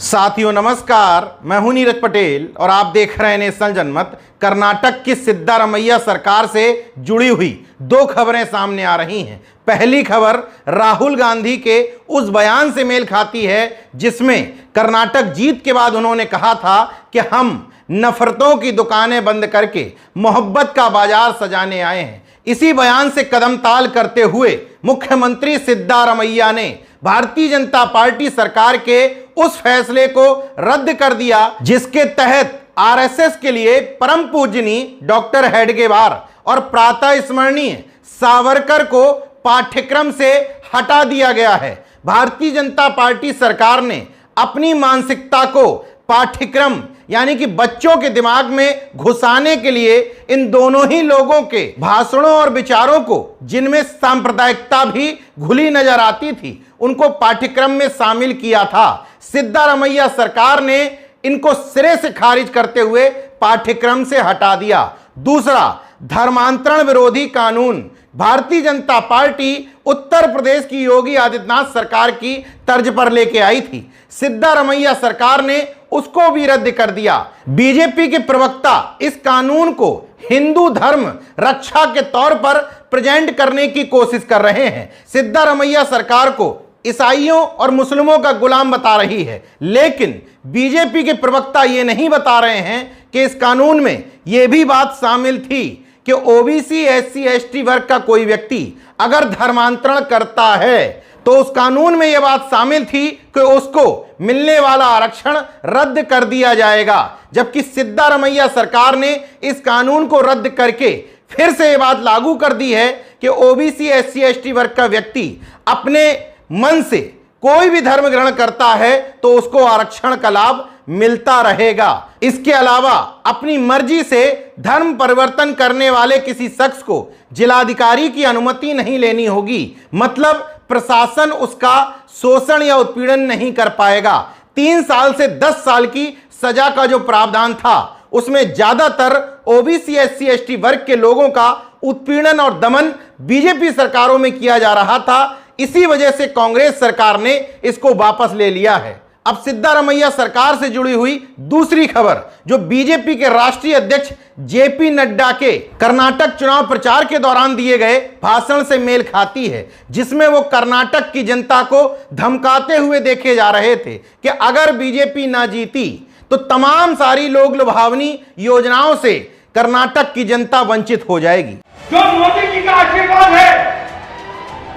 साथियों नमस्कार, मैं हूं नीरज पटेल और आप देख रहे हैं नेशनल जनमत। कर्नाटक की सिद्धारमैया सरकार से जुड़ी हुई दो खबरें सामने आ रही हैं। पहली खबर राहुल गांधी के उस बयान से मेल खाती है जिसमें कर्नाटक जीत के बाद उन्होंने कहा था कि हम नफरतों की दुकानें बंद करके मोहब्बत का बाजार सजाने आए हैं। इसी बयान से कदम ताल करते हुए मुख्यमंत्री सिद्धारमैया ने भारतीय जनता पार्टी सरकार के उस फैसले को रद्द कर दिया जिसके तहत आरएसएस के लिए परम पूजनीय डॉक्टर हेडगेवार और प्रातः स्मरणीय सावरकर को पाठ्यक्रम से हटा दिया गया है। भारतीय जनता पार्टी सरकार ने अपनी मानसिकता को पाठ्यक्रम यानी कि बच्चों के दिमाग में घुसाने के लिए इन दोनों ही लोगों के भाषणों और विचारों को, जिनमें सांप्रदायिकता भी घुली नजर आती थी, उनको पाठ्यक्रम में शामिल किया था। सिद्धारमैया सरकार ने इनको सिरे से खारिज करते हुए पाठ्यक्रम से हटा दिया। दूसरा, धर्मांतरण विरोधी कानून भारतीय जनता पार्टी उत्तर प्रदेश की योगी आदित्यनाथ सरकार की तर्ज पर लेके आई थी। सिद्धारमैया सरकार ने उसको भी रद्द कर दिया। बीजेपी के प्रवक्ता इस कानून को हिंदू धर्म रक्षा के तौर पर प्रेजेंट करने की कोशिश कर रहे हैं। सिद्धारमैया सरकार को ईसाइयों और मुस्लिमों का गुलाम बता रही है, लेकिन बीजेपी के प्रवक्ता ये नहीं बता रहे हैं कि इस कानून में यह भी बात शामिल थी कि ओबीसी एससी एसटी वर्ग का कोई व्यक्ति अगर धर्मांतरण करता है तो उस कानून में यह बात शामिल थी कि उसको मिलने वाला आरक्षण रद्द कर दिया जाएगा। जबकि सिद्धारमैया सरकार ने इस कानून को रद्द करके फिर से यह बात लागू कर दी है कि ओबीसी एससी एसटी वर्ग का व्यक्ति अपने मन से कोई भी धर्म ग्रहण करता है तो उसको आरक्षण का लाभ मिलता रहेगा। इसके अलावा अपनी मर्जी से धर्म परिवर्तन करने वाले किसी शख्स को जिलाधिकारी की अनुमति नहीं लेनी होगी, मतलब प्रशासन उसका शोषण या उत्पीड़न नहीं कर पाएगा। 3 साल से 10 साल की सजा का जो प्रावधान था उसमें ज्यादातर ओबीसी एससी एसटी वर्ग के लोगों का उत्पीड़न और दमन बीजेपी सरकारों में किया जा रहा था। इसी वजह से कांग्रेस सरकार ने इसको वापस ले लिया है। अब सिद्धारमैया सरकार से जुड़ी हुई दूसरी खबर जो बीजेपी के राष्ट्रीय अध्यक्ष जेपी नड्डा के कर्नाटक चुनाव प्रचार के दौरान दिए गए भाषण से मेल खाती है, जिसमें वो कर्नाटक की जनता को धमकाते हुए देखे जा रहे थे कि अगर बीजेपी ना जीती तो तमाम सारी लोक लुभावनी योजनाओं से कर्नाटक की जनता वंचित हो जाएगी। जो मोदी जी का आशीर्वाद है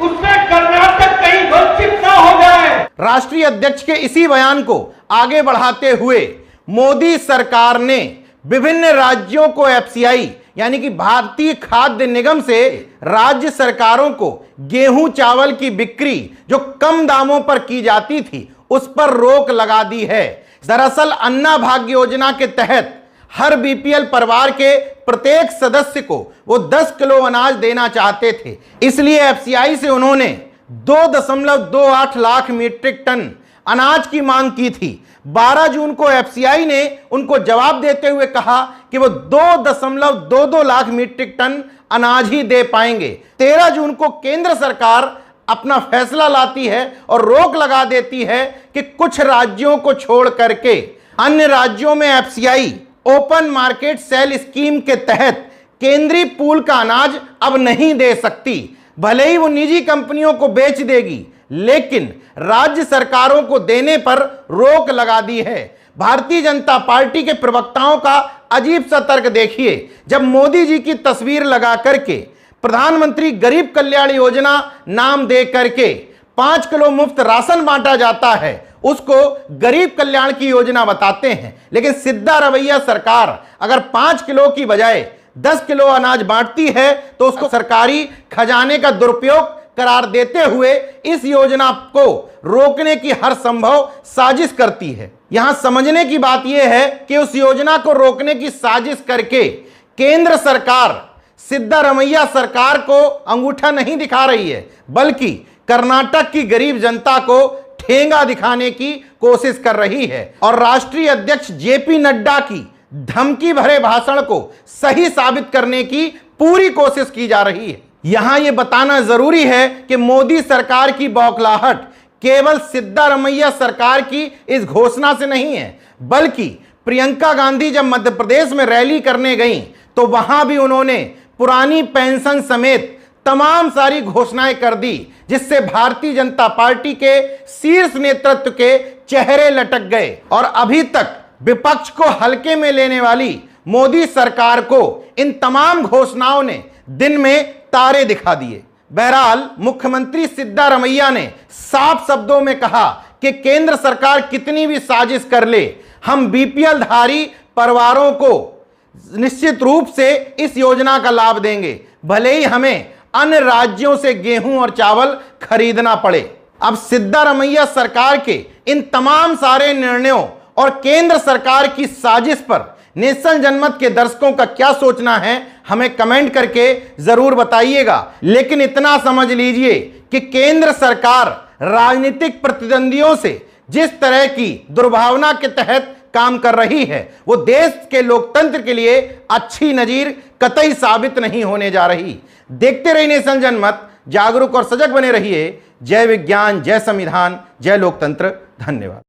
उससे कर्नाटक कहीं वंचित ना हो जाए। राष्ट्रीय अध्यक्ष के इसी बयान को आगे बढ़ाते हुए मोदी सरकार ने विभिन्न राज्यों को एफसीआई यानी कि भारतीय खाद्य निगम से राज्य सरकारों को गेहूं चावल की बिक्री जो कम दामों पर की जाती थी उस पर रोक लगा दी है। दरअसल अन्ना भाग्य योजना के तहत हर बीपीएल परिवार के प्रत्येक सदस्य को वो 10 किलो अनाज देना चाहते थे, इसलिए एफसीआई से उन्होंने 2.28 लाख मीट्रिक टन अनाज की मांग की थी। 12 जून को एफसीआई ने उनको जवाब देते हुए कहा कि वो 2.22 लाख मीट्रिक टन अनाज ही दे पाएंगे। 13 जून को केंद्र सरकार अपना फैसला लाती है और रोक लगा देती है कि कुछ राज्यों को छोड़ करके अन्य राज्यों में FCI open market sale scheme के तहत केंद्रीय पूल का अनाज अब नहीं दे सकती। भले ही वो निजी कंपनियों को बेच देगी, लेकिन राज्य सरकारों को देने पर रोक लगा दी है। भारतीय जनता पार्टी के प्रवक्ताओं का अजीब सा तर्क देखिए। जब मोदी जी की तस्वीर लगा करके प्रधानमंत्री गरीब कल्याण योजना नाम दे करके 5 किलो मुफ्त राशन बांटा जाता है, उसको गरीब कल्याण की योजना बताते हैं। लेकिन सिद्धारमैया सरकार अगर 5 किलो की बजाय 10 किलो अनाज बांटती है तो उसको सरकारी खजाने का दुरुपयोग करार देते हुए इस योजना को रोकने की हर संभव साजिश करती है। यहां समझने की बात यह है कि उस योजना को रोकने की साजिश करके केंद्र सरकार सिद्धारमैया सरकार को अंगूठा नहीं दिखा रही है, बल्कि कर्नाटक की गरीब जनता को ठेंगा दिखाने की कोशिश कर रही है। और राष्ट्रीय अध्यक्ष जेपी नड्डा की धमकी भरे भाषण को सही साबित करने की पूरी कोशिश की जा रही है। यहां यह बताना जरूरी है कि मोदी सरकार की बौखलाहट केवल सिद्धारमैया सरकार की इस घोषणा से नहीं है, बल्कि प्रियंका गांधी जब मध्य प्रदेश में रैली करने गईं तो वहां भी उन्होंने पुरानी पेंशन समेत तमाम सारी घोषणाएं कर दी, जिससे भारतीय जनता पार्टी के शीर्ष नेतृत्व के चेहरे लटक गए। और अभी तक विपक्ष को हल्के में लेने वाली मोदी सरकार को इन तमाम घोषणाओं ने दिन में तारे दिखा दिए। बहरहाल मुख्यमंत्री सिद्धारमैया ने साफ शब्दों में कहा कि केंद्र सरकार कितनी भी साजिश कर ले, हम बीपीएल धारी परिवारों को निश्चित रूप से इस योजना का लाभ देंगे, भले ही हमें अन्य राज्यों से गेहूं और चावल खरीदना पड़े। अब सिद्धारमैया सरकार के इन तमाम सारे निर्णयों और केंद्र सरकार की साजिश पर नेशनल जनमत के दर्शकों का क्या सोचना है, हमें कमेंट करके जरूर बताइएगा। लेकिन इतना समझ लीजिए कि केंद्र सरकार राजनीतिक प्रतिद्वंदियों से जिस तरह की दुर्भावना के तहत काम कर रही है, वो देश के लोकतंत्र के लिए अच्छी नजीर कतई साबित नहीं होने जा रही। देखते रहिए नेशनल जनमत, जागरूक और सजग बने रहिए। जय विज्ञान, जय संविधान, जय लोकतंत्र। धन्यवाद।